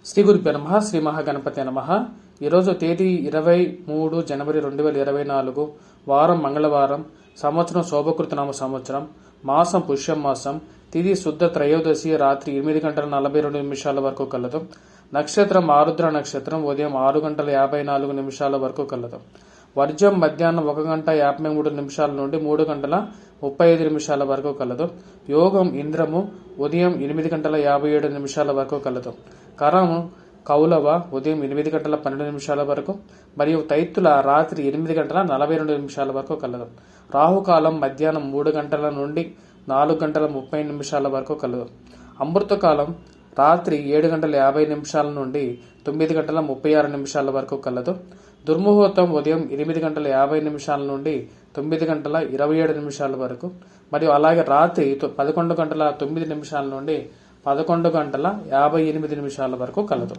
శ్రీ గురుభ్యో నమః. శ్రీ మహాగణపతి నమః. ఈరోజు తేదీ 23 జనవరి 2024, వారం మంగళవారం, సంవత్సరం శోభకృతనామ సంవత్సరం, మాసం పుష్యం మాసం, తిథి శుద్ధ త్రయోదశి రాత్రి 8:42 వరకు కలదు. నక్షత్రం ఆరుద్ర నక్షత్రం ఉదయం 6:54 వరకు కలదు. వర్జం మధ్యాహ్నం 1:53 నుండి 3:35 వరకు కలదు. యోగం ఇంద్రము ఉదయం 8:57 వరకు కలదు. కరము కౌలవ ఉదయం 8:12 వరకు మరియు తైత్తుల రాత్రి 8:42 వరకు కలదు. రాహుకాలం మధ్యాహ్నం 3 గంటల నుండి 4:30 వరకు కలదు. అమృతకాలం రాత్రి 7:50 నుండి 9:36 వరకు కలదు. దుర్ముహూర్తం ఉదయం 8:50 నుండి 9:27 వరకు మరియు అలాగే రాత్రి 11:09 నుండి 11:58 వరకు కలదు.